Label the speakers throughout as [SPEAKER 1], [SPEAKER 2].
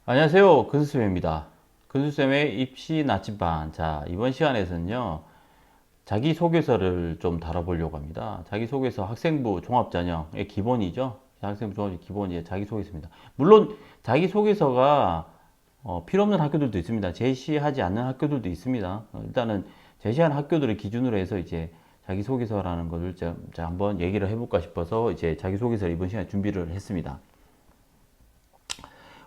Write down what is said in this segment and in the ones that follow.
[SPEAKER 1] 안녕하세요. 근수쌤입니다. 근수쌤의 입시 나침반. 자, 이번 시간에서는요, 자기소개서를 좀 다뤄보려고 합니다. 자기소개서 학생부 종합전형의 기본이죠. 학생부 종합의 기본이 자기소개서입니다. 물론, 자기소개서가 필요 없는 학교들도 있습니다. 제시하지 않는 학교들도 있습니다. 일단은 제시한 학교들을 기준으로 해서 이제 자기소개서라는 것을 한번 얘기를 해볼까 싶어서 이제 자기소개서를 이번 시간에 준비를 했습니다.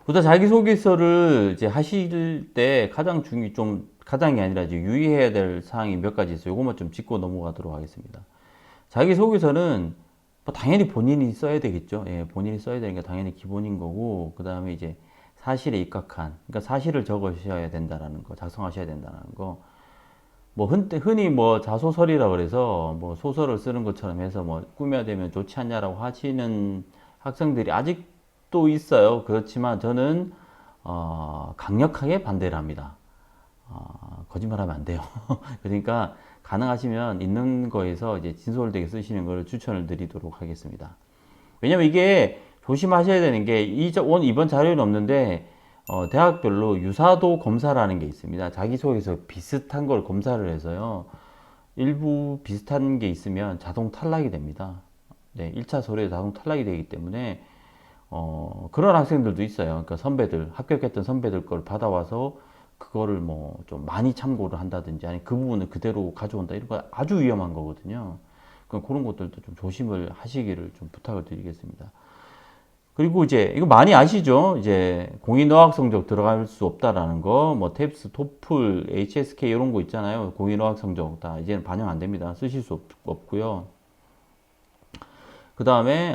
[SPEAKER 1] 보다 자기소개서를 이제 하실 때 가장이 아니라 이제 유의해야 될 사항이 몇 가지 있어요. 이것만 좀 짚고 넘어가도록 하겠습니다. 자기소개서는 뭐 당연히 본인이 써야 되겠죠. 예, 본인이 써야 되는 게 당연히 기본인 거고, 그 다음에 이제 사실에 입각한, 그러니까 사실을 적으셔야 된다라는 거, 작성하셔야 된다는 거. 뭐 흔히 뭐 자소설이라 그래서 뭐 소설을 쓰는 것처럼 해서 뭐 꾸며대면 좋지 않냐라고 하시는 학생들이 아직도 있어요. 그렇지만 저는 강력하게 반대를 합니다. 거짓말하면 안 돼요. 그러니까 가능하시면 있는 거에서 이제 진솔되게 쓰시는 걸 추천을 드리도록 하겠습니다. 왜냐면 이게 조심하셔야 되는 게 이번 자료는 없는데 대학별로 유사도 검사라는 게 있습니다. 자기소개서 비슷한 걸 검사를 해서요. 일부 비슷한 게 있으면 자동 탈락이 됩니다. 네, 1차 서류에 자동 탈락이 되기 때문에 그런 학생들도 있어요. 그러니까 선배들, 합격했던 선배들 걸 받아와서 그거를 뭐 좀 많이 참고를 한다든지 아니 그 부분을 그대로 가져온다 이런 거 아주 위험한 거거든요. 그러니까 그런 것들도 좀 조심을 하시기를 좀 부탁을 드리겠습니다. 그리고 이제 이거 많이 아시죠? 이제 공인 어학 성적 들어갈 수 없다라는 거, 뭐 탭스, 토플, HSK 이런 거 있잖아요. 공인 어학 성적 다 이제는 반영 안 됩니다. 쓰실 수 없고요. 그 다음에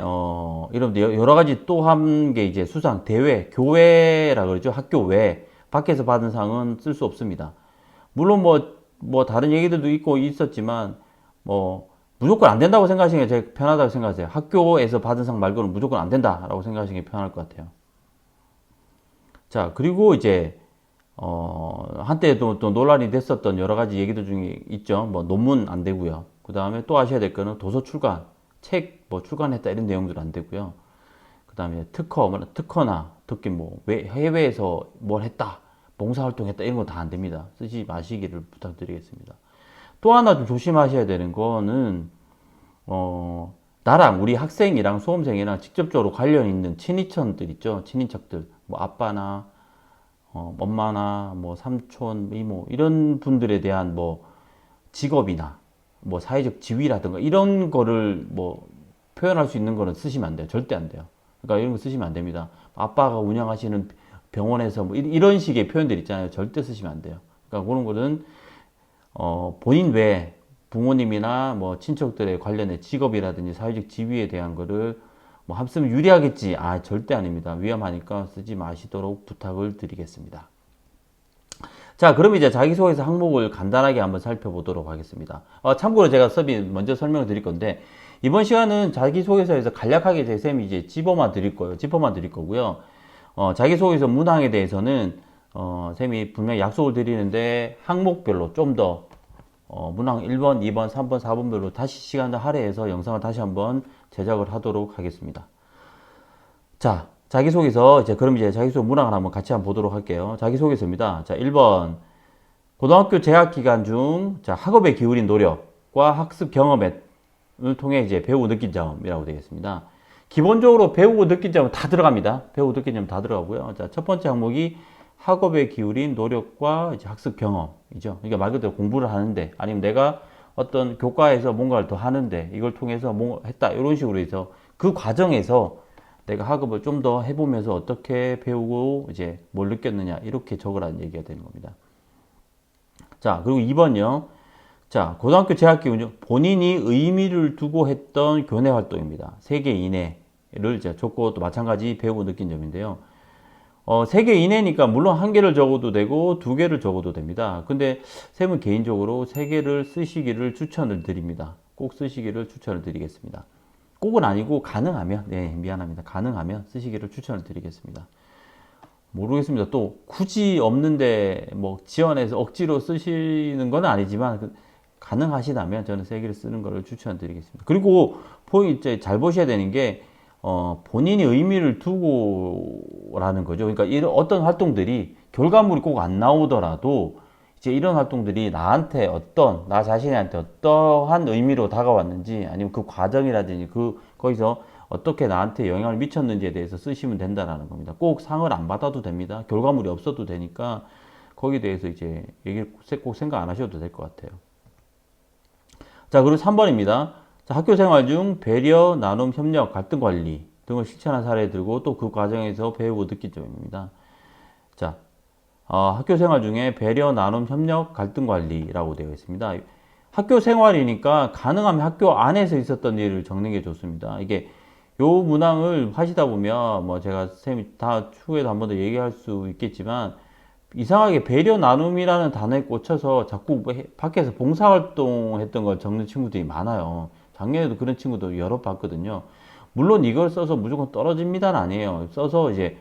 [SPEAKER 1] 이런 여러 가지 또 한 게 이제 수상 대회, 교회라 그러죠. 학교 외 밖에서 받은 상은 쓸 수 없습니다. 물론 뭐 다른 얘기들도 있고 있었지만 뭐 무조건 안 된다고 생각하시는 게 제일 편하다고 생각하세요. 학교에서 받은 상 말고는 무조건 안 된다라고 생각하시는 게 편할 것 같아요. 자, 그리고 이제 한때도 또 논란이 됐었던 여러 가지 얘기들 중에 있죠. 뭐 논문 안 되고요. 그 다음에 또 아셔야 될 거는 도서 출간, 책 뭐 출간했다 이런 내용들 안 되고요. 그 다음에 특허나 특히 뭐 해외에서 뭘 했다, 봉사활동했다 이런 거 다 안 됩니다. 쓰지 마시기를 부탁드리겠습니다. 또 하나 좀 조심하셔야 되는 거는 나랑 우리 학생이랑 수험생이랑 직접적으로 관련 있는 친인척들 있죠. 친인척들 뭐 아빠나 엄마나 뭐 삼촌 이모 이런 분들에 대한 뭐 직업이나 뭐 사회적 지위라든가 이런 거를 뭐 표현할 수 있는 거는 쓰시면 안 돼요. 절대 안 돼요. 그러니까 이런 거 쓰시면 안 됩니다. 아빠가 운영하시는 병원에서 뭐 이런 식의 표현들 있잖아요. 절대 쓰시면 안 돼요. 그러니까 그런 거는 본인 외에 부모님이나 뭐 친척들의 관련된 직업이라든지 사회적 지위에 대한 거를 뭐 합쓰면 유리하겠지. 절대 아닙니다. 위험하니까 쓰지 마시도록 부탁을 드리겠습니다. 자, 그럼 이제 자기소개서 항목을 간단하게 한번 살펴보도록 하겠습니다. 참고로 제가 먼저 설명을 드릴 건데, 이번 시간은 자기소개서에서 간략하게 제 쌤이 이제 집어만 드릴 거예요. 집어만 드릴 거고요. 자기소개서 문항에 대해서는, 쌤이 분명히 약속을 드리는데, 항목별로 좀 더, 문항 1번, 2번, 3번, 4번별로 다시 시간을 할애해서 영상을 다시 한번 제작을 하도록 하겠습니다. 자, 자기소개서, 그럼 이제 자기소개 문항을 한번 같이 한번 보도록 할게요. 자기소개서입니다. 자, 1번. 고등학교 재학 기간 중, 학업에 기울인 노력과 학습 경험을 통해 이제 배우고 느낀 점이라고 되겠습니다. 기본적으로 배우고 느낀 점은 다 들어갑니다. 배우고 느낀 점은 다 들어가고요. 자, 첫 번째 항목이 학업에 기울인 노력과 이제 학습 경험이죠. 그러니까 말 그대로 공부를 하는데, 아니면 내가 어떤 교과에서 뭔가를 더 하는데, 이걸 통해서 뭐 했다. 이런 식으로 해서 그 과정에서 내가 학업을 좀 더 해보면서 어떻게 배우고 이제 뭘 느꼈느냐. 이렇게 적으라는 얘기가 되는 겁니다. 자, 그리고 2번요. 자, 고등학교 재학 기간 중 본인이 의미를 두고 했던 교내 활동입니다. 3개 이내를 이제 적고 또 마찬가지 배우고 느낀 점인데요. 3개 이내니까 물론 1개를 적어도 되고 2개를 적어도 됩니다. 근데 쌤은 개인적으로 3개를 쓰시기를 추천을 드립니다. 꼭 쓰시기를 추천을 드리겠습니다. 꼭은 아니고 가능하면, 네, 미안합니다. 가능하면 쓰시기를 추천을 드리겠습니다. 모르겠습니다. 또 굳이 없는데 뭐 지원해서 억지로 쓰시는 건 아니지만 가능하시다면 저는 세기를 쓰는 것을 추천드리겠습니다. 그리고 포인트 잘 보셔야 되는 게 본인이 의미를 두고라는 거죠. 그러니까 이런 어떤 활동들이 결과물이 꼭 안 나오더라도 이제 이런 활동들이 나한테 나 자신한테 어떠한 의미로 다가왔는지 아니면 그 과정이라든지 거기서 어떻게 나한테 영향을 미쳤는지에 대해서 쓰시면 된다라는 겁니다. 꼭 상을 안 받아도 됩니다. 결과물이 없어도 되니까 거기에 대해서 이제 꼭 생각 안 하셔도 될 것 같아요. 자, 그리고 3번입니다. 자, 학교 생활 중 배려, 나눔, 협력, 갈등 관리 등을 실천한 사례 들고 또 그 과정에서 배우고 느낀 점입니다. 자, 학교 생활 중에 배려, 나눔, 협력, 갈등 관리라고 되어 있습니다. 학교 생활이니까 가능하면 학교 안에서 있었던 일을 적는 게 좋습니다. 이게 요 문항을 하시다 보면 뭐 제가 쌤이 다 추후에도 한 번 더 얘기할 수 있겠지만 이상하게 배려 나눔이라는 단어에 꽂혀서 자꾸 밖에서 봉사활동 했던 걸 적는 친구들이 많아요. 작년에도 그런 친구도 여러 봤거든요. 물론 이걸 써서 무조건 떨어집니다는 아니에요. 써서 이제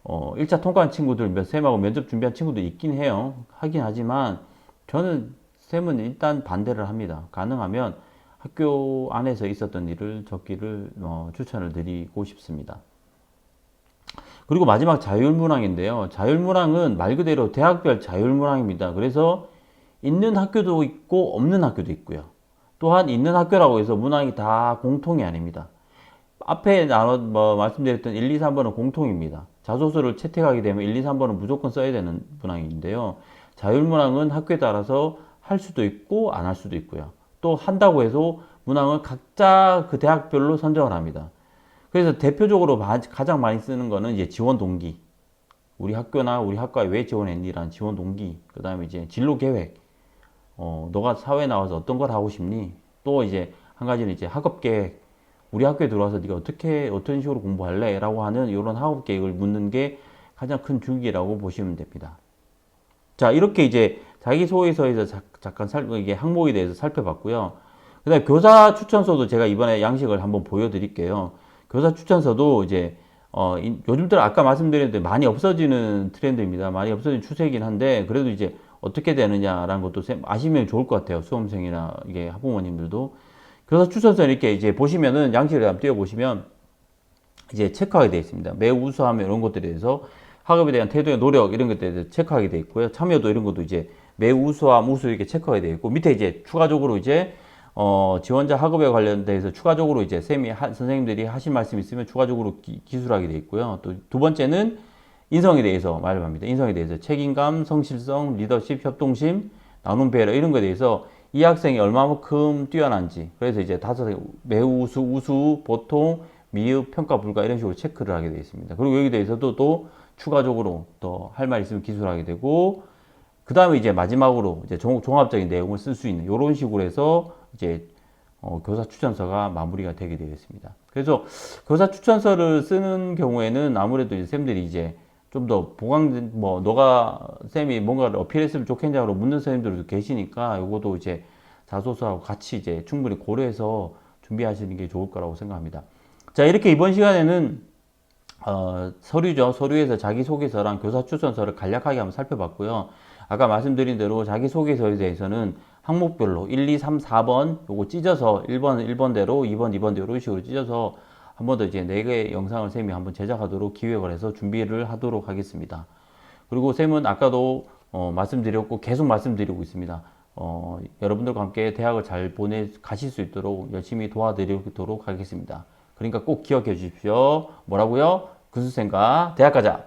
[SPEAKER 1] 1차 통과한 친구들 쌤하고 면접 준비한 친구도 있긴 해요. 하긴 하지만 저는 쌤은 일단 반대를 합니다. 가능하면 학교 안에서 있었던 일을 적기를 추천을 드리고 싶습니다. 그리고 마지막 자율문항인데요. 자율문항은 말 그대로 대학별 자율문항입니다. 그래서 있는 학교도 있고 없는 학교도 있고요. 또한 있는 학교라고 해서 문항이 다 공통이 아닙니다. 앞에 말씀드렸던 1, 2, 3번은 공통입니다. 자소서를 채택하게 되면 1, 2, 3번은 무조건 써야 되는 문항인데요. 자율문항은 학교에 따라서 할 수도 있고 안 할 수도 있고요. 또 한다고 해서 문항을 각자 그 대학별로 선정을 합니다. 그래서 대표적으로 가장 많이 쓰는 거는 이제 지원 동기. 우리 학교나 우리 학과에 왜 지원했니라는 지원 동기. 그 다음에 이제 진로 계획. 너가 사회에 나와서 어떤 걸 하고 싶니? 또 이제 한 가지는 이제 학업 계획. 우리 학교에 들어와서 네가 어떤 식으로 공부할래? 라고 하는 이런 학업 계획을 묻는 게 가장 큰 주기라고 보시면 됩니다. 자, 이렇게 이제 자기소개서에서 잠깐 이게 항목에 대해서 살펴봤고요. 그 다음에 교사 추천서도 제가 이번에 양식을 한번 보여드릴게요. 교사 추천서도 이제 요즘 들어 아까 말씀드렸는데 많이 없어지는 트렌드입니다. 많이 없어지는 추세이긴 한데 그래도 이제 어떻게 되느냐라는 것도 아시면 좋을 것 같아요. 수험생이나 이게 학부모님들도 교사 추천서 이렇게 이제 보시면은 양식을 한번 띄워 보시면 이제 체크하게 되어 있습니다. 매우 우수함 이런 것들에 대해서 학업에 대한 태도의 노력 이런 것들에 대해서 체크하게 되어 있고요. 참여도 이런 것도 이제 매우 우수함, 우수 이렇게 체크하게 되어 있고 밑에 이제 추가적으로 이제 지원자 학업에 관련돼서 추가적으로 이제 선생님들이 하신 말씀 있으면 추가적으로 기술하게 되어 있고요. 또 두 번째는 인성에 대해서 말을 합니다. 인성에 대해서 책임감, 성실성, 리더십, 협동심, 나눔 배려 이런 거에 대해서 이 학생이 얼마만큼 뛰어난지 그래서 이제 매우 우수, 보통, 미흡, 평가 불가 이런 식으로 체크를 하게 되어 있습니다. 그리고 여기 대해서도 또 추가적으로 또 할 말 있으면 기술하게 되고 그 다음에 이제 마지막으로 이제 종합적인 내용을 쓸 수 있는 이런 식으로 해서 이제 교사 추천서가 마무리가 되게 되어 있습니다. 그래서 교사 추천서를 쓰는 경우에는 아무래도 이제 쌤들이 이제 좀 더 너가 쌤이 뭔가를 어필했으면 좋겠냐고 묻는 선생님들도 계시니까 이것도 이제 자소서하고 같이 이제 충분히 고려해서 준비하시는 게 좋을 거라고 생각합니다. 자, 이렇게 이번 시간에는 서류죠. 서류에서 자기소개서랑 교사 추천서를 간략하게 한번 살펴봤고요. 아까 말씀드린 대로 자기소개서에 대해서는 항목별로 1, 2, 3, 4번 요거 찢어서 1번 1번대로 2번 2번대로 이런 식으로 찢어서 한 번 더 이제 4개의 영상을 쌤이 한번 제작하도록 기획을 해서 준비를 하도록 하겠습니다. 그리고 쌤은 아까도 말씀드렸고 계속 말씀드리고 있습니다. 여러분들과 함께 대학을 잘 가실 수 있도록 열심히 도와드리도록 하겠습니다. 그러니까 꼭 기억해 주십시오. 뭐라고요? 근수쌤과 대학 가자.